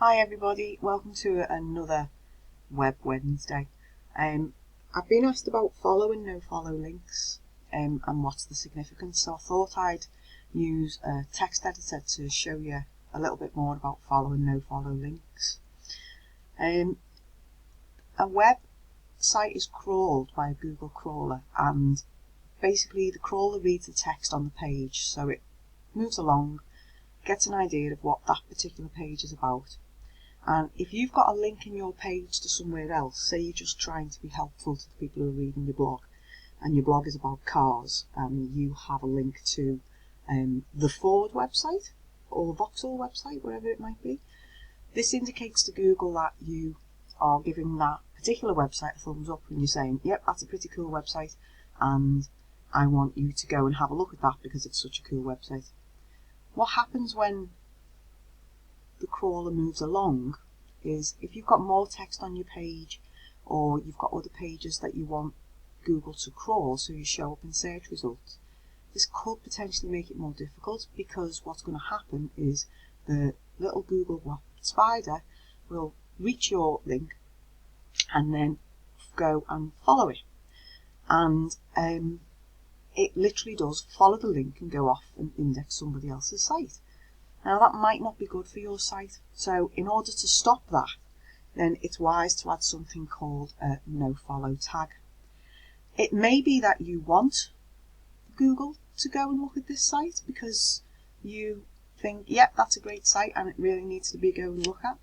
Hi everybody, welcome to another Web Wednesday. I've been asked about follow and no follow links and what's the significance, so I thought I'd use a text editor to show you a little bit more about follow and no follow links. A web site is crawled by a Google crawler, and basically the crawler reads the text on the page, so it moves along, gets an idea of what that particular page is about. And if you've got a link in your page to somewhere else, say you're just trying to be helpful to the people who are reading your blog, and your blog is about cars, and you have a link to the Ford website or the Vauxhall website, wherever it might be, this indicates to Google that you are giving that particular website a thumbs up, and you're saying, yep, that's a pretty cool website, and I want you to go and have a look at that because it's such a cool website. What happens when the crawler moves along is if you've got more text on your page, or you've got other pages that you want Google to crawl so you show up in search results, this could potentially make it more difficult, because what's going to happen is the little Google spider will reach your link and then go and follow it, and it literally does follow the link and go off and index somebody else's site. Now that might not be good for your site, so in order to stop that, then it's wise to add something called a nofollow tag. It may be that you want Google to go and look at this site because you think, yep, that's a great site and it really needs to be go and look at.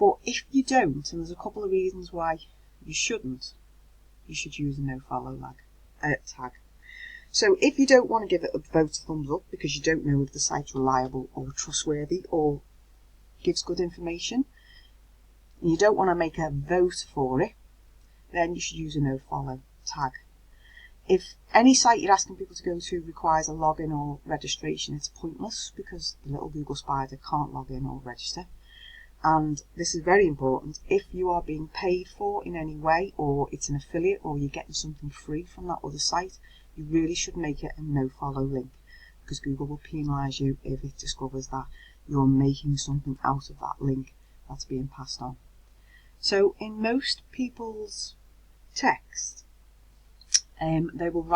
But if you don't, and there's a couple of reasons why you shouldn't, you should use a nofollow tag. So if you don't want to give it a vote thumbs up because you don't know if the site's reliable or trustworthy or gives good information, and you don't want to make a vote for it, then you should use a nofollow tag. If any site you're asking people to go to requires a login or registration, it's pointless because the little Google spider can't log in or register. And this is very important: if you are being paid for in any way, or it's an affiliate, or you're getting something free from that other site, you really should make it a nofollow link, because Google will penalise you if it discovers that you're making something out of that link that's being passed on. So in most people's text, they will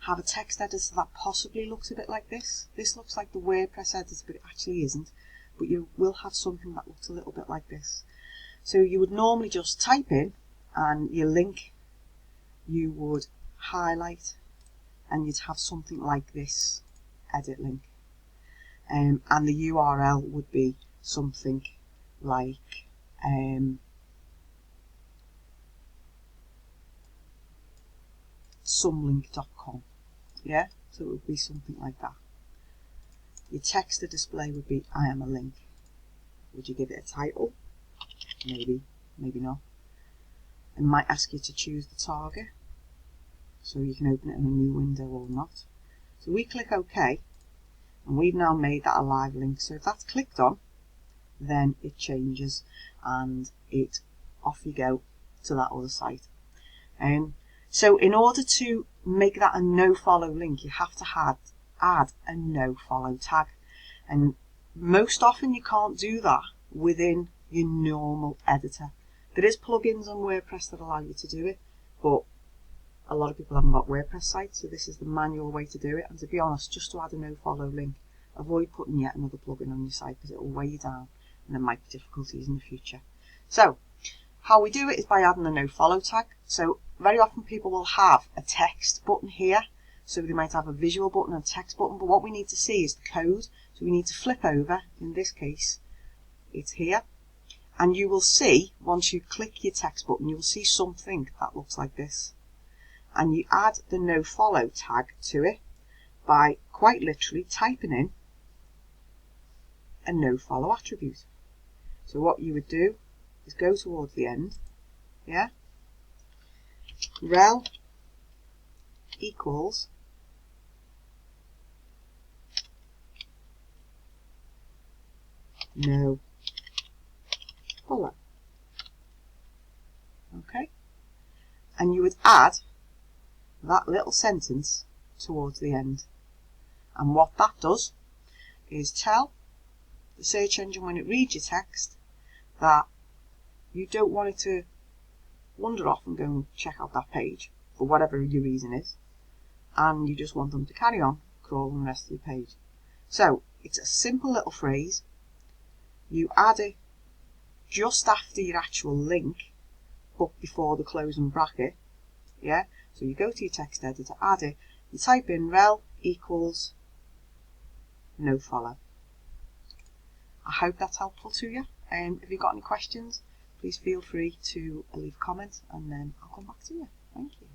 have a text editor that possibly looks a bit like this. This looks like the WordPress editor, but it actually isn't. But you will have something that looks a little bit like this. So you would normally just type in, and your link you would highlight, and you'd have something like this edit link, and the URL would be something like somelink.com. yeah, so it would be something like that. Your text to display would be I am a link. Would you give it a title? Maybe, maybe not. It might ask you to choose the target, so you can open it in a new window or not. So we click OK, and we've now made that a live link. So if that's clicked on, then it changes and off you go to that other site. So in order to make that a nofollow link, you have to add a nofollow tag, and most often you can't do that within your normal editor. There is plugins on WordPress that allow you to do it, but a lot of people haven't got WordPress sites, so this is the manual way to do it. And to be honest, just to add a nofollow link, avoid putting yet another plugin on your site because it will weigh you down and there might be difficulties in the future. So how we do it is by adding a nofollow tag. So very often people will have a text button here, so they might have a visual button and a text button, but what we need to see is the code. So we need to flip over, in this case it's here, and you will see, once you click your text button, you will see something that looks like this, and you add the nofollow tag to it by quite literally typing in a nofollow attribute. So what you would do is go towards the end, yeah, rel equals no follow. Okay, and you would add that little sentence towards the end, and what that does is tell the search engine, when it reads your text, that you don't want it to wander off and go and check out that page for whatever your reason is, and you just want them to carry on crawling the rest of the page. So it's a simple little phrase. You add it just after your actual link, but before the closing bracket. Yeah, so you go to your text editor, add it, you type in rel equals nofollow. I hope that's helpful to you. If you've got any questions, please feel free to leave a comment, and then I'll come back to you. Thank you.